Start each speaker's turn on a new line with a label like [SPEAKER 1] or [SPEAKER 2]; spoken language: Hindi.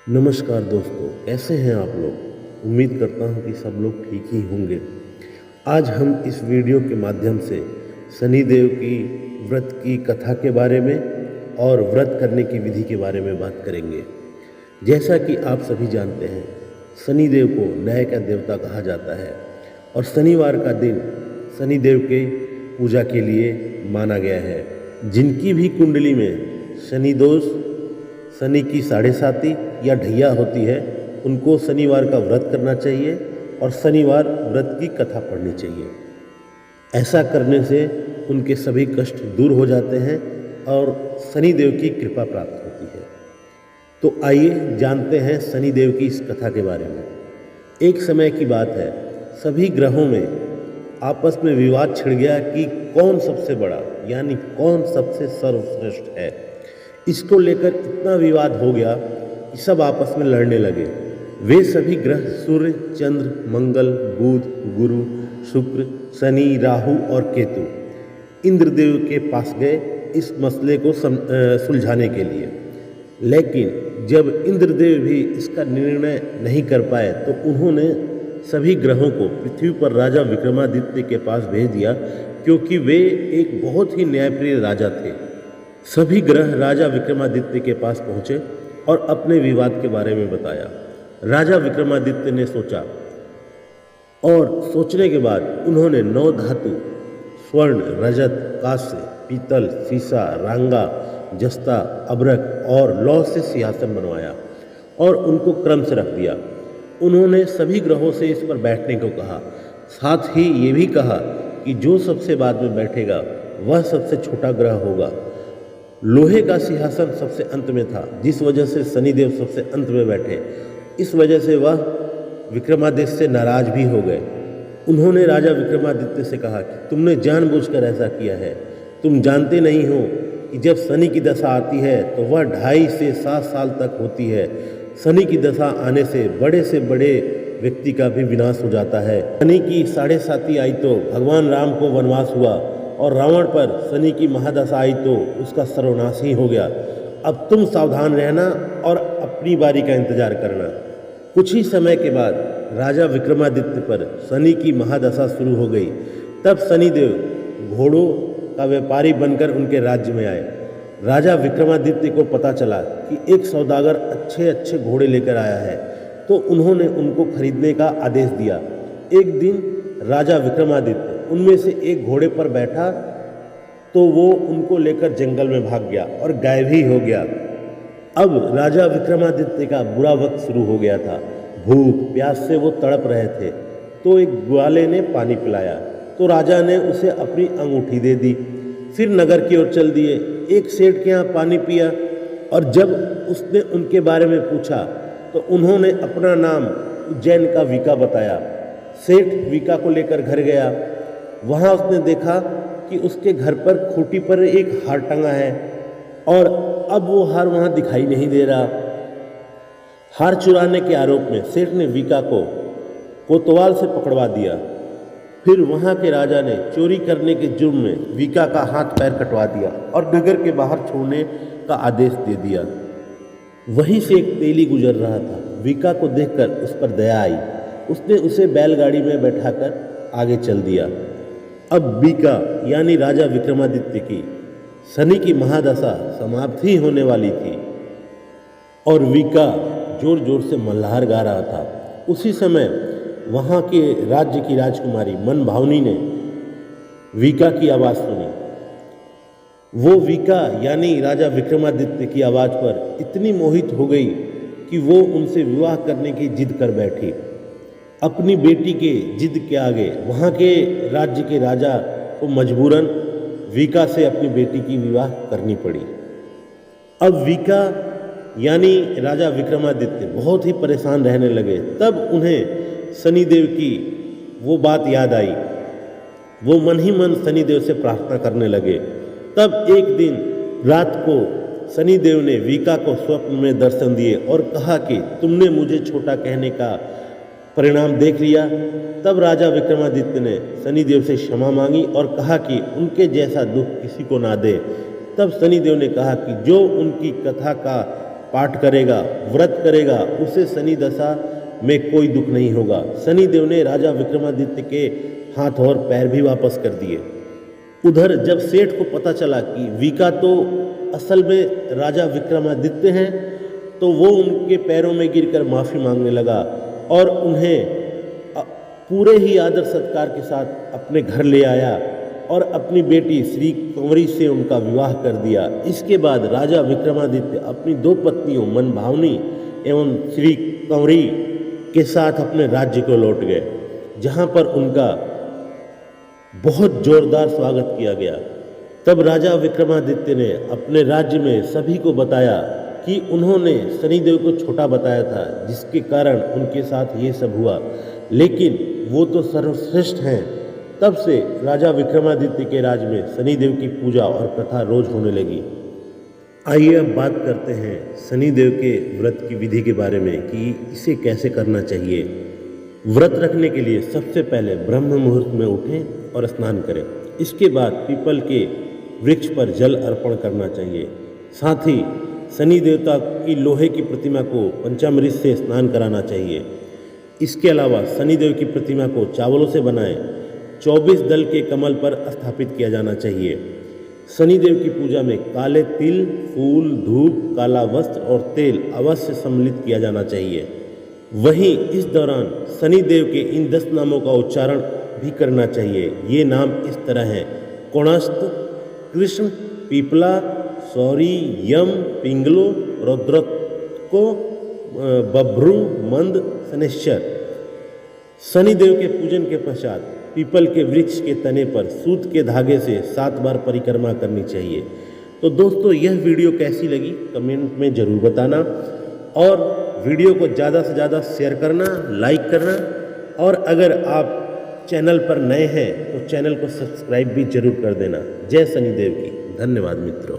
[SPEAKER 1] नमस्कार दोस्तों, कैसे हैं आप लोग। उम्मीद करता हूं कि सब लोग ठीक ही होंगे। आज हम इस वीडियो के माध्यम से शनिदेव की व्रत की कथा के बारे में और व्रत करने की विधि के बारे में बात करेंगे। जैसा कि आप सभी जानते हैं, शनिदेव को न्याय का देवता कहा जाता है और शनिवार का दिन शनिदेव के पूजा के लिए माना गया है। जिनकी भी कुंडली में शनि दोष, शनि की साढ़े साती या ढैया होती है, उनको शनिवार का व्रत करना चाहिए और शनिवार व्रत की कथा पढ़नी चाहिए। ऐसा करने से उनके सभी कष्ट दूर हो जाते हैं और शनिदेव की कृपा प्राप्त होती है। तो आइए जानते हैं शनिदेव की इस कथा के बारे में। एक समय की बात है, सभी ग्रहों में आपस में विवाद छिड़ गया कि कौन सबसे बड़ा यानी कौन सबसे सर्वश्रेष्ठ है। इसको लेकर इतना विवाद हो गया कि सब आपस में लड़ने लगे। वे सभी ग्रह सूर्य, चंद्र, मंगल, बुध, गुरु, शुक्र, शनि, राहु और केतु इंद्रदेव के पास गए इस मसले को सुलझाने के लिए। लेकिन जब इंद्रदेव भी इसका निर्णय नहीं कर पाए तो उन्होंने सभी ग्रहों को पृथ्वी पर राजा विक्रमादित्य के पास भेज दिया, क्योंकि वे एक बहुत ही न्यायप्रिय राजा थे। सभी ग्रह राजा विक्रमादित्य के पास पहुँचे और अपने विवाद के बारे में बताया। राजा विक्रमादित्य ने सोचा और सोचने के बाद उन्होंने 9 धातु स्वर्ण, रजत, कांस्य, पीतल, सीसा, रांगा, जस्ता, अभ्रक और लौह से सिंहासन बनवाया और उनको क्रम से रख दिया। उन्होंने सभी ग्रहों से इस पर बैठने को कहा। साथ ही ये भी कहा कि जो सबसे बाद में बैठेगा वह सबसे छोटा ग्रह होगा। लोहे का सिंहासन सबसे अंत में था, जिस वजह से शनिदेव सबसे अंत में बैठे। इस वजह से वह विक्रमादित्य से नाराज भी हो गए। उन्होंने राजा विक्रमादित्य से कहा कि तुमने जानबूझकर ऐसा किया है। तुम जानते नहीं हो कि जब शनि की दशा आती है तो वह 2.5 से 7 साल तक होती है। शनि की दशा आने से बड़े व्यक्ति का भी विनाश हो जाता है। शनि की साढ़े साती आई तो भगवान राम को वनवास हुआ और रावण पर शनि की महादशा आई तो उसका सर्वनाश ही हो गया। अब तुम सावधान रहना और अपनी बारी का इंतजार करना। कुछ ही समय के बाद राजा विक्रमादित्य पर शनि की महादशा शुरू हो गई। तब शनिदेव घोड़ों का व्यापारी बनकर उनके राज्य में आए। राजा विक्रमादित्य को पता चला कि एक सौदागर अच्छे घोड़े लेकर आया है, तो उन्होंने उनको खरीदने का आदेश दिया। एक दिन राजा विक्रमादित्य उनमें से एक घोड़े पर बैठा तो वो उनको लेकर जंगल में भाग गया और गायब ही हो गया। अब राजा विक्रमादित्य का बुरा वक्त शुरू हो गया था। भूख प्यास से वो तड़प रहे थे, तो एक ग्वाले ने पानी पिलाया तो राजा ने उसे अपनी अंगूठी दे दी। फिर नगर की ओर चल दिए। एक सेठ के यहाँ पानी पिया और जब उसने उनके बारे में पूछा तो उन्होंने अपना नाम उज्जैन का वीका बताया। सेठ वीका को लेकर घर गया। वहाँ उसने देखा कि उसके घर पर खूंटी पर एक हार टंगा है और अब वो हार वहाँ दिखाई नहीं दे रहा। हार चुराने के आरोप में सेठ ने वीका को कोतवाल से पकड़वा दिया। फिर वहाँ के राजा ने चोरी करने के जुर्म में वीका का हाथ पैर कटवा दिया और नगर के बाहर छोड़ने का आदेश दे दिया। वहीं से एक तेली गुजर रहा था। वीका को देखकर उस पर दया आई। उसने उसे बैलगाड़ी में बैठाकर आगे चल दिया। अब वीका यानी राजा विक्रमादित्य की शनि की महादशा समाप्त ही होने वाली थी और वीका जोर जोर से मल्हार गा रहा था। उसी समय वहाँ के राज्य की राजकुमारी मनभावनी ने वीका की आवाज़ सुनी। वो वीका यानी राजा विक्रमादित्य की आवाज़ पर इतनी मोहित हो गई कि वो उनसे विवाह करने की जिद कर बैठी। अपनी बेटी के जिद के आगे वहाँ के राज्य के राजा को मजबूरन वीका से अपनी बेटी की विवाह करनी पड़ी। अब वीका यानी राजा विक्रमादित्य बहुत ही परेशान रहने लगे। तब उन्हें शनिदेव की वो बात याद आई। वो मन ही मन शनिदेव से प्रार्थना करने लगे। तब एक दिन रात को शनिदेव ने वीका को स्वप्न में दर्शन दिए और कहा कि तुमने मुझे छोटा कहने का परिणाम देख लिया। तब राजा विक्रमादित्य ने शनिदेव से क्षमा मांगी और कहा कि उनके जैसा दुख किसी को ना दे। तब शनिदेव ने कहा कि जो उनकी कथा का पाठ करेगा, व्रत करेगा, उसे शनि दशा में कोई दुख नहीं होगा। शनिदेव ने राजा विक्रमादित्य के हाथ और पैर भी वापस कर दिए। उधर जब सेठ को पता चला कि विका तो असल में राजा विक्रमादित्य हैं, तो वो उनके पैरों में गिरकर माफ़ी मांगने लगा और उन्हें पूरे ही आदर सत्कार के साथ अपने घर ले आया और अपनी बेटी श्री कंवरी से उनका विवाह कर दिया। इसके बाद राजा विक्रमादित्य अपनी 2 पत्नियों मनभावनी एवं श्री कंवरी के साथ अपने राज्य को लौट गए, जहाँ पर उनका बहुत जोरदार स्वागत किया गया। तब राजा विक्रमादित्य ने अपने राज्य में सभी को बताया कि उन्होंने शनिदेव को छोटा बताया था, जिसके कारण उनके साथ ये सब हुआ, लेकिन वो तो सर्वश्रेष्ठ हैं। तब से राजा विक्रमादित्य के राज में शनिदेव की पूजा और कथा रोज होने लगी। आइए अब बात करते हैं शनिदेव के व्रत की विधि के बारे में कि इसे कैसे करना चाहिए। व्रत रखने के लिए सबसे पहले ब्रह्म मुहूर्त में उठें और स्नान करें। इसके बाद पीपल के वृक्ष पर जल अर्पण करना चाहिए। साथ ही शनि देवता की लोहे की प्रतिमा को पंचामृत से स्नान कराना चाहिए। इसके अलावा शनिदेव की प्रतिमा को चावलों से बनाए 24 दल के कमल पर स्थापित किया जाना चाहिए। शनिदेव की पूजा में काले तिल, फूल, धूप, काला वस्त्र और तेल अवश्य सम्मिलित किया जाना चाहिए। वहीं इस दौरान शनिदेव के इन 10 नामों का उच्चारण भी करना चाहिए। ये नाम इस तरह हैं: कोणस्थ, कृष्ण, पीपला, सौरी, यम, पिंगलो, रौद्रको, बभ्रू, मंद, शनैश्चर। शनिदेव के पूजन के पश्चात पीपल के वृक्ष के तने पर सूत के धागे से 7 बार परिक्रमा करनी चाहिए। तो दोस्तों, यह वीडियो कैसी लगी कमेंट में ज़रूर बताना और वीडियो को ज़्यादा से ज़्यादा शेयर करना, लाइक करना, और अगर आप चैनल पर नए हैं तो चैनल को सब्सक्राइब भी जरूर कर देना। जय शनिदेव की। धन्यवाद मित्रों।